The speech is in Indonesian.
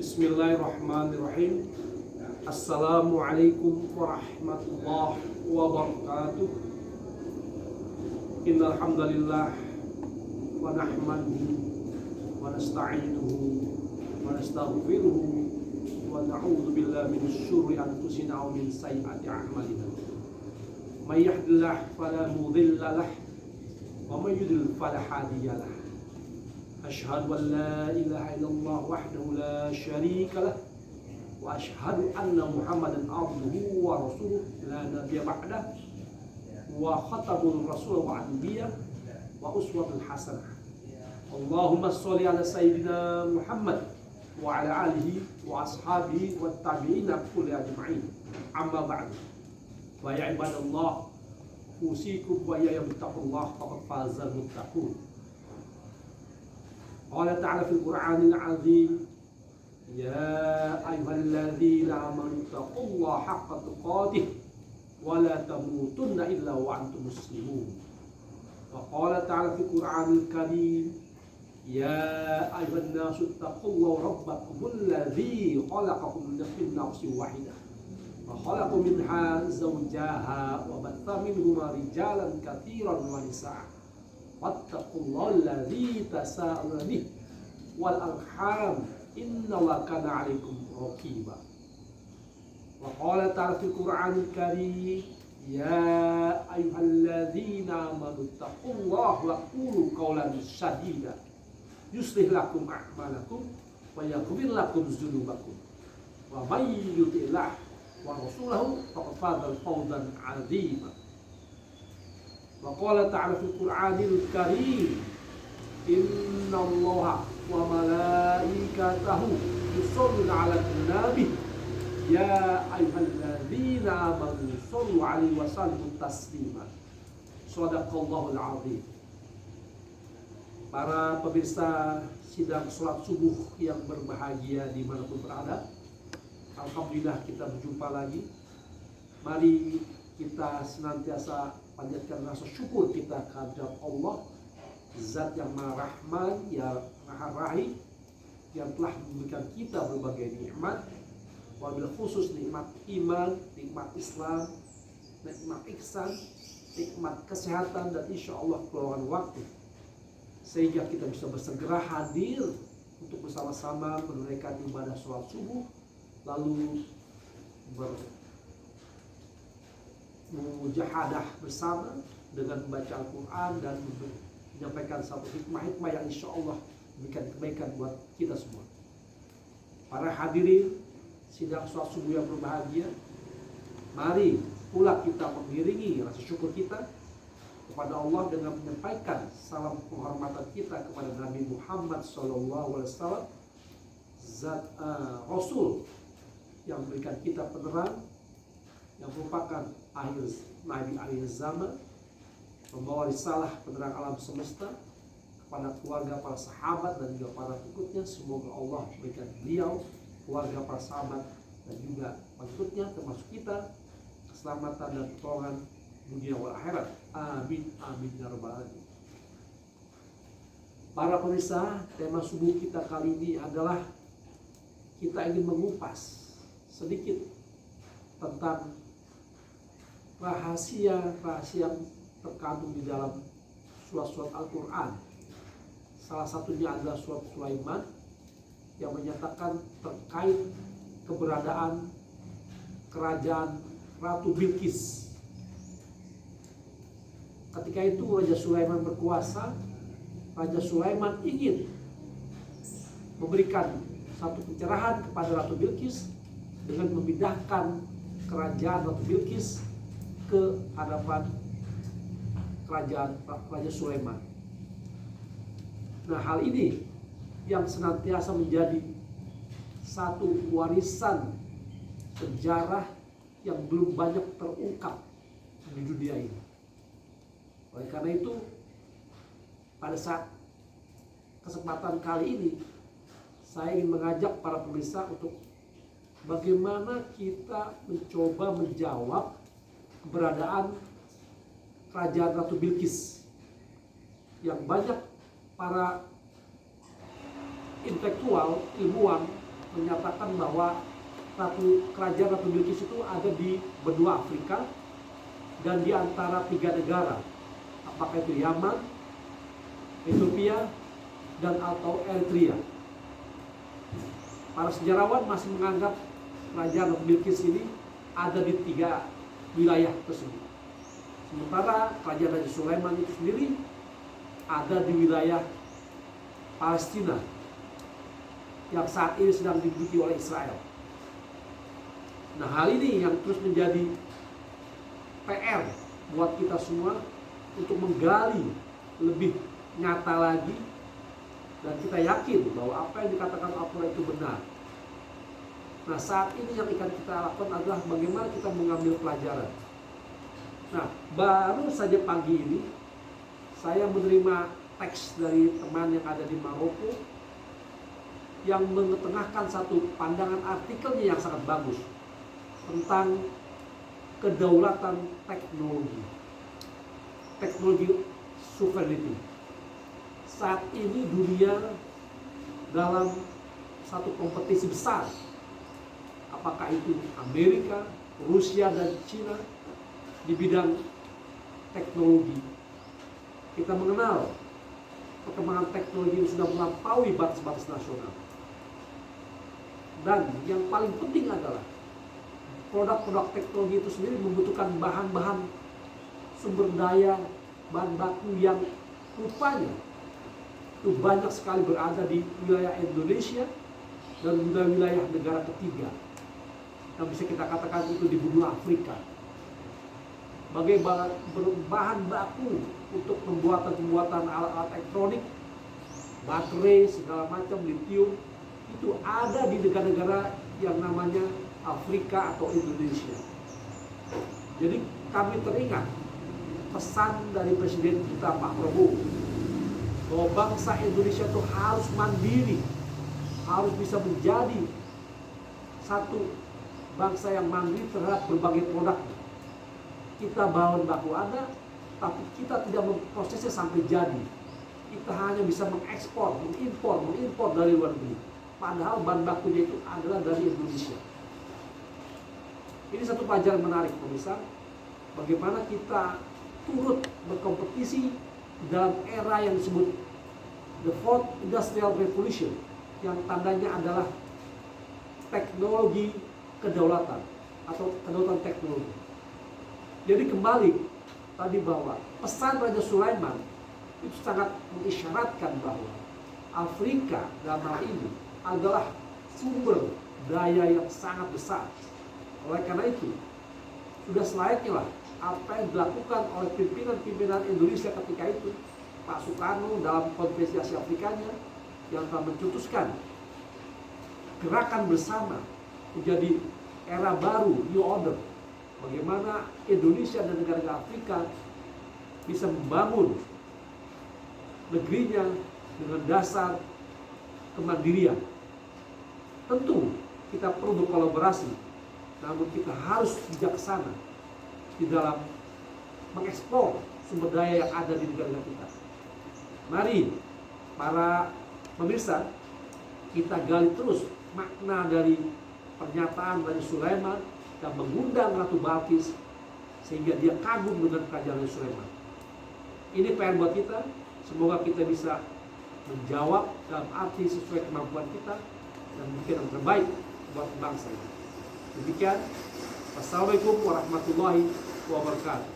Bismillahirrahmanirrahim. Assalamualaikum warahmatullahi wabarakatuh. Innal hamdalillah wa nahmaduhu wa nasta'inuhu wa nastaghfiruhu wa na'udzu billahi min syururi anfusina wa min sayyiati a'malina. May yahdihillahu fala mudilla lahu wa may yudlil fala hadiya lahu. Asyhadu an la ilaha illallah wahdahu la syarika lah wa asyhadu anna Muhammadan abduhu wa rasuluh la nabiyya ba'dah wa khatamul rasul wa anbiya wa uswatul hasanah. Allahumma sholli ala sayyidina Muhammad wa ala alihi wa ashabihi wa tabi'ina kulli ajma'in. Amma ba'du. Wa ya ibadallah, usikum wa ya yattaqullah faqad fazal muttaqun. Qala ta'ala fil Qur'anil 'azim, ya ayyuhalladzina amanu taqullaha haqqa tuqatih wa la tamutunna illa wa antum muslimun. Wa qala ta'ala fil Qur'anil karim, ya ayyuhan nasu taqullaha rabbakumul ladzi khalaqakum min nafsin wahidah wa khalaqa minha zawjaha wa batha minhuma rijalan katsiran wa nisaa'a wattaqullaha allazi tasaaluna bihi wal arham innallaha kana 'alaikum raqiba. Wa qala ta'ala fil Qur'anil karim, ya ayyuhalladzina amanu taqullaha wa qulu qawlan sadida yuslih lakum a'malakum wa yaghfir lakum dzunubakum wa may yuti'illah wa rasulahu faqad faza fawzan 'azima. Wa qala ta'ala fil Qur'anil karim, innallaha wa malaikatahu yusholluna 'alan nabi ya ayyuhalladzina amanu shollu 'alaihi wa sallimu taslima. Shadaqallahul 'azim. Para pemirsa sidang sholat subuh yang berbahagia dimanapun berada, alhamdulillah kita berjumpa lagi. Mari kita senantiasa panjatkan rasa syukur kita kehadirat Allah, Zat yang Maha Rahman, yang Maha Rahim, yang telah memberikan kita berbagai nikmat, wabil khusus nikmat iman, nikmat Islam, nikmat ihsan, nikmat kesehatan, dan insya Allah keluangan waktu, sehingga kita bisa bersegera hadir untuk bersama-sama menunaikan ibadah sholat subuh, lalu mujahadah bersama dengan membaca Al-Quran dan menyampaikan satu hikmah-hikmah yang insya Allah memberikan kebaikan buat kita semua. Para hadirin sidang sholat subuh yang berbahagia, mari pula kita mengiringi rasa syukur kita kepada Allah dengan menyampaikan salam penghormatan kita kepada Nabi Muhammad SAW, zat Rasul yang memberikan kita penerang, yang merupakan akhir zaman, membawa risalah penerang alam semesta kepada keluarga, para sahabat, dan juga para pengikutnya. Semoga Allah memberikan beliau, keluarga, para sahabat, dan juga pengikutnya termasuk kita keselamatan dan pertolongan dunia wal akhirat. Amin amin ya rabbal alamin. Para pemirsa, tema subuh kita kali ini adalah kita ingin mengupas sedikit tentang rahasia-rahasia yang terkandung di dalam surat-surat Al-Quran. Salah satunya adalah surat Sulaiman yang menyatakan terkait keberadaan kerajaan Ratu Bilqis. Ketika itu Raja Sulaiman berkuasa. Raja Sulaiman ingin memberikan satu pencerahan kepada Ratu Bilqis dengan memindahkan kerajaan Ratu Bilqis ke hadapan kerajaan Raja Sulaiman. Nah, hal ini yang senantiasa menjadi satu warisan sejarah yang belum banyak terungkap di dunia ini. Oleh karena itu, pada saat kesempatan kali ini, saya ingin mengajak para pemirsa untuk bagaimana kita mencoba menjawab keberadaan kerajaan Ratu Bilqis yang banyak para intelektual, ilmuwan menyatakan bahwa kerajaan Ratu Bilqis itu ada di benua Afrika dan di antara 3 negara, apakah itu Yaman, Ethiopia, dan atau Eritrea. Para sejarawan masih menganggap kerajaan Ratu Bilqis ini ada di 3 wilayah tersebut. Sementara kerajaan Raja Sulaiman itu sendiri ada di wilayah Palestina yang saat ini sedang diduduki oleh Israel. Nah, hal ini yang terus menjadi PR buat kita semua untuk menggali lebih nyata lagi, dan kita yakin bahwa apa yang dikatakan Al-Quran itu benar. Nah, saat ini yang akan kita lakukan adalah bagaimana kita mengambil pelajaran. Nah, baru saja pagi ini saya menerima teks dari teman yang ada di Maroko yang mengetengahkan satu pandangan artikelnya yang sangat bagus tentang kedaulatan teknologi sovereignty. Saat ini dunia dalam satu kompetisi besar, apakah itu Amerika, Rusia, dan Cina di bidang teknologi. Kita mengenal perkembangan teknologi yang sudah melampaui batas-batas nasional. Dan yang paling penting adalah produk-produk teknologi itu sendiri membutuhkan bahan-bahan sumber daya, bahan baku yang rupanya itu banyak sekali berada di wilayah Indonesia dan wilayah negara ketiga yang bisa kita katakan itu di benua Afrika. Sebagai bahan baku untuk pembuatan alat-alat elektronik, baterai, segala macam, lithium, itu ada di negara-negara yang namanya Afrika atau Indonesia. Jadi kami teringat pesan dari Presiden kita Pak Prabowo bahwa bangsa Indonesia itu harus mandiri, harus bisa menjadi satu bangsa yang mandiri terhadap berbagai produk. Kita bahan baku ada, tapi kita tidak memprosesnya sampai jadi. Kita hanya bisa mengekspor, mengimpor dari luar negeri. Padahal bahan bakunya itu adalah dari Indonesia. Ini satu pelajaran menarik, pemirsa. Bagaimana kita turut berkompetisi dalam era yang disebut the Fourth Industrial Revolution, yang tandanya adalah teknologi kedaulatan atau kedaulatan teknologi. Jadi kembali tadi bahwa pesan Raja Sulaiman itu sangat mengisyaratkan bahwa Afrika dalam hal ini adalah sumber daya yang sangat besar. Oleh karena itu, sudah selayaknya lah apa yang dilakukan oleh pimpinan-pimpinan Indonesia ketika itu, Pak Soekarno dalam Konferensi Asia Afrikanya yang telah mencetuskan gerakan bersama menjadi era baru, New Order. Bagaimana Indonesia dan negara-negara Afrika bisa membangun negerinya dengan dasar kemandirian. Tentu kita perlu berkolaborasi, namun kita harus bijaksana di dalam mengekspor sumber daya yang ada di negara kita. Mari para pemirsa, kita gali terus makna dari pernyataan Raja Sulaiman dan mengundang Ratu Bilqis sehingga dia kagum dengan kerajaan Raja Sulaiman. Ini PR buat kita. Semoga kita bisa menjawab dalam arti sesuai kemampuan kita dan bikin yang terbaik buat bangsa ini. Demikian. Wassalamualaikum warahmatullahi wabarakatuh.